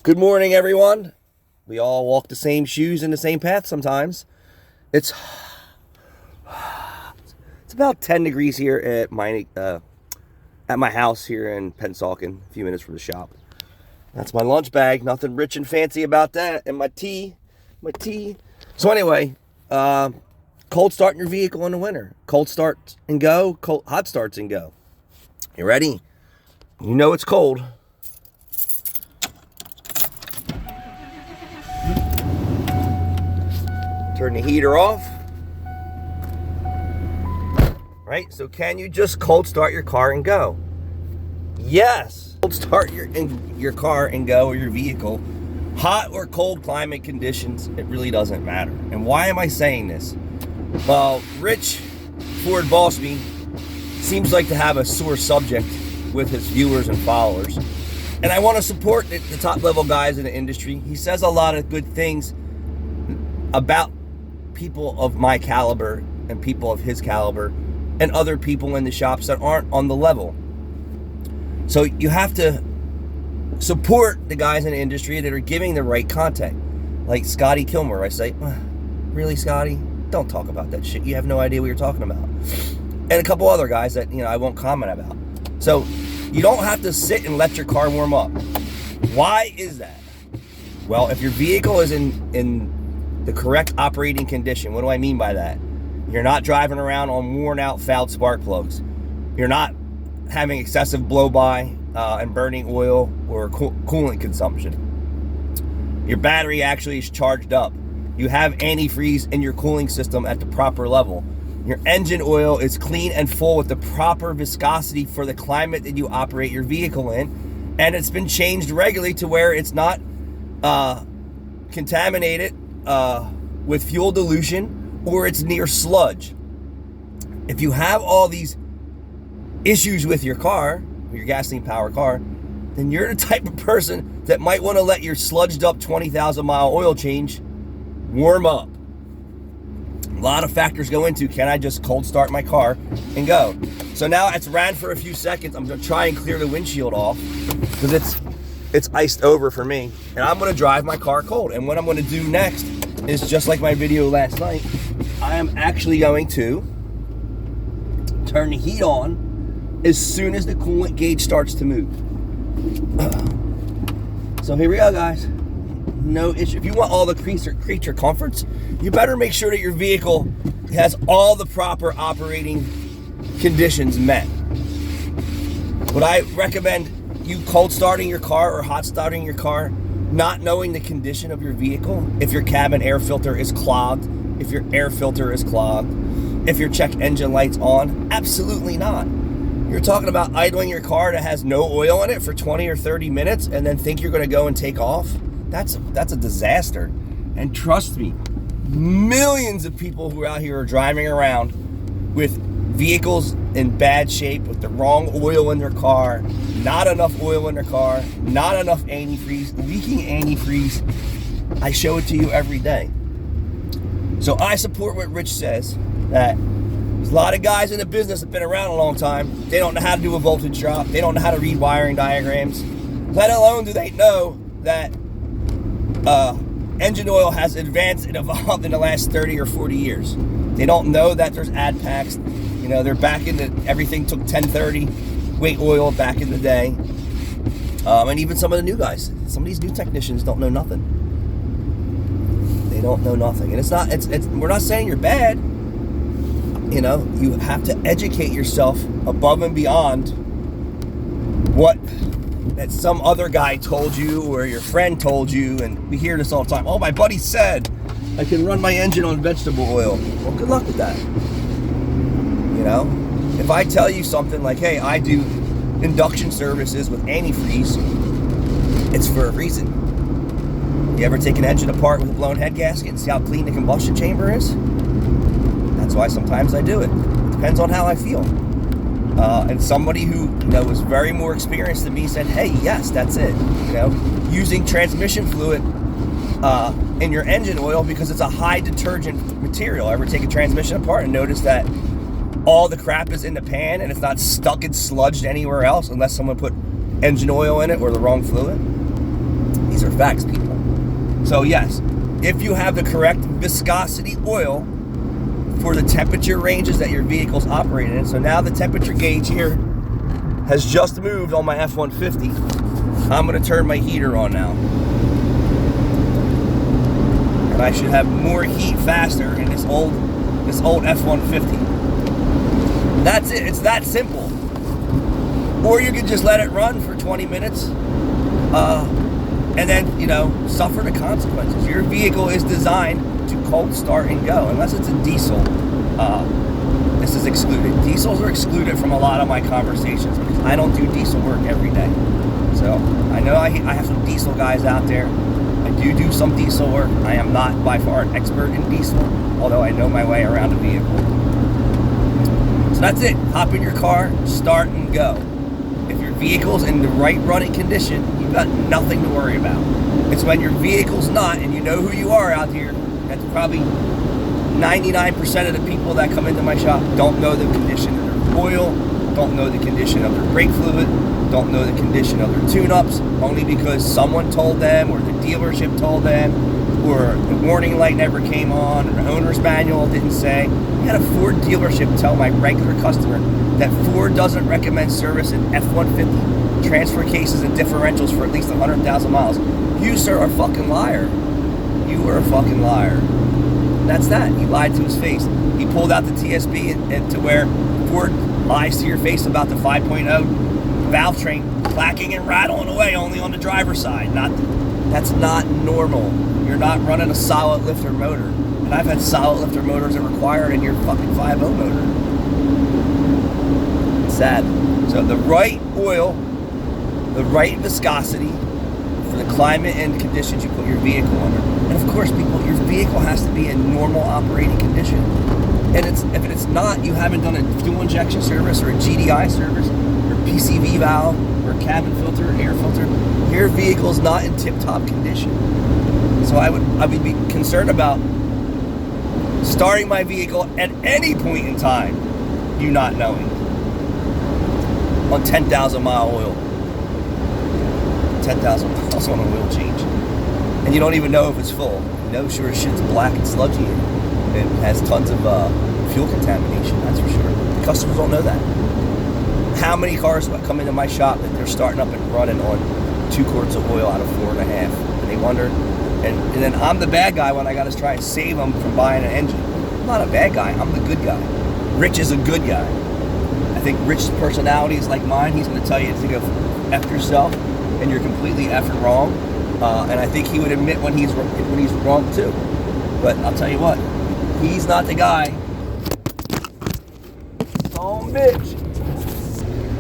Good morning, everyone. We all walk the same shoes in the same path sometimes. It's about 10 degrees here at my house here in Pennsauken, a few minutes from the shop. That's my lunch bag. Nothing rich and fancy about that. And my tea. So anyway, cold starting your vehicle in the winter. Cold start and go. Hot starts and go. You ready? You know it's cold. Turn the heater off. Right? So can you just cold start your car and go? Yes. Cold start your car and go, or your vehicle. Hot or cold climate conditions, it really doesn't matter. And why am I saying this? Well, Rich Ford Bossby seems like to have a sore subject with his viewers and followers. And I want to support the top level guys in the industry. He says a lot of good things about people of my caliber and people of his caliber and other people in the shops that aren't on the level. So you have to support the guys in the industry that are giving the right content. Like Scotty Kilmer, I say, really, Scotty? Don't talk about that shit. You have no idea what you're talking about. And a couple other guys that, I won't comment about. So you don't have to sit and let your car warm up. Why is that? Well, if your vehicle is in the correct operating condition, what do I mean by that? You're not driving around on worn out, fouled spark plugs. You're not having excessive blow-by and burning oil or coolant consumption. Your battery actually is charged up. You have antifreeze in your cooling system at the proper level. Your engine oil is clean and full with the proper viscosity for the climate that you operate your vehicle in. And it's been changed regularly to where it's not contaminated with fuel dilution, or it's near sludge. If you have all these issues with your car, your gasoline powered car, then you're the type of person that might want to let your sludged up 20,000 mile oil change warm up. A lot of factors go into, can I just cold start my car and go? So now it's ran for a few seconds. I'm going to try and clear the windshield off because it's iced over for me, and I'm going to drive my car cold. And what I'm going to do next is just like my video last night. I am actually going to turn the heat on as soon as the coolant gauge starts to move. So here we go, guys. No issue. If you want all the creature comforts, you better make sure that your vehicle has all the proper operating conditions met. Would I recommend you cold starting your car or hot starting your car, not knowing the condition of your vehicle? If your cabin air filter is clogged, if your air filter is clogged, if your check engine light's on? Absolutely not. You're talking about idling your car that has no oil in it for 20 or 30 minutes and then think you're going to go and take off? That's a disaster. And trust me, millions of people who are out here are driving around with vehicles in bad shape, with the wrong oil in their car, not enough oil in their car, not enough antifreeze, leaking antifreeze. I show it to you every day. So I support what Rich says, that there's a lot of guys in the business that have been around a long time. They don't know how to do a voltage drop. They don't know how to read wiring diagrams. Let alone do they know that engine oil has advanced and evolved in the last 30 or 40 years. They don't know that there's ad packs. They're back in everything took 1030 weight oil back in the day. And even some of the new guys, some of these new technicians don't know nothing. They don't know nothing. And we're not saying you're bad. You have to educate yourself above and beyond what that some other guy told you or your friend told you. And we hear this all the time. Oh, my buddy said I can run my engine on vegetable oil. Well, good luck with that. If I tell you something like, hey, I do induction services with antifreeze, it's for a reason. You ever take an engine apart with a blown head gasket and see how clean the combustion chamber is? That's why sometimes I do it. It depends on how I feel. And somebody who was very more experienced than me said, hey, yes, that's it. Using transmission fluid in your engine oil because it's a high detergent material. Ever take a transmission apart and notice that all the crap is in the pan and it's not stuck and sludged anywhere else unless someone put engine oil in it or the wrong fluid? These are facts, people. So yes, if you have the correct viscosity oil for the temperature ranges that your vehicle's operating in. So now the temperature gauge here has just moved on my F-150. I'm gonna turn my heater on now. And I should have more heat faster in this old F-150. That's it, it's that simple. Or you could just let it run for 20 minutes and then, suffer the consequences. Your vehicle is designed to cold start and go, unless it's a diesel. This is excluded. Diesels are excluded from a lot of my conversations because I don't do diesel work every day. So I know I have some diesel guys out there. I do some diesel work. I am not by far an expert in diesel, although I know my way around a vehicle. So that's it. Hop in your car, start and go. If your vehicle's in the right running condition, you've got nothing to worry about. It's when your vehicle's not, and you know who you are out here. That's probably 99% of the people that come into my shop don't know the condition of their oil, don't know the condition of their brake fluid, don't know the condition of their tune-ups, only because someone told them, or the dealership told them, or the warning light never came on, or the owner's manual didn't say. I had a Ford dealership tell my regular customer that Ford doesn't recommend service in F-150 transfer cases and differentials for at least 100,000 miles. You, sir, are a fucking liar. You are a fucking liar. That's that. He lied to his face. He pulled out the TSB and to where Ford lies to your face about the 5.0 valve train clacking and rattling away only on the driver's side. That's not normal. You're not running a solid lifter motor. And I've had solid lifter motors that require in your fucking 5.0 motor. It's sad. So the right oil, the right viscosity for the climate and conditions you put your vehicle under. And of course, people, your vehicle has to be in normal operating condition. And if it's not, you haven't done a fuel injection service or a GDI service or PCV valve or cabin filter, air filter, your vehicle's not in tip-top condition. So I would be concerned about starting my vehicle at any point in time, you not knowing, on 10,000 mile oil. 10,000 miles on an oil change. And you don't even know if it's full. You know, sure as shit's black and sludgy and has tons of fuel contamination, that's for sure. Customers don't know that. How many cars come into my shop that they're starting up and running on 2 quarts of oil out of 4.5? And they wonder, and then I'm the bad guy when I gotta try and save them from buying an engine. I'm not a bad guy, I'm the good guy. Rich is a good guy. I think Rich's personality is like mine. He's gonna tell you to go F yourself, and you're completely effing wrong. And I think he would admit when he's wrong too. But I'll tell you what, he's not the guy. Son of a bitch.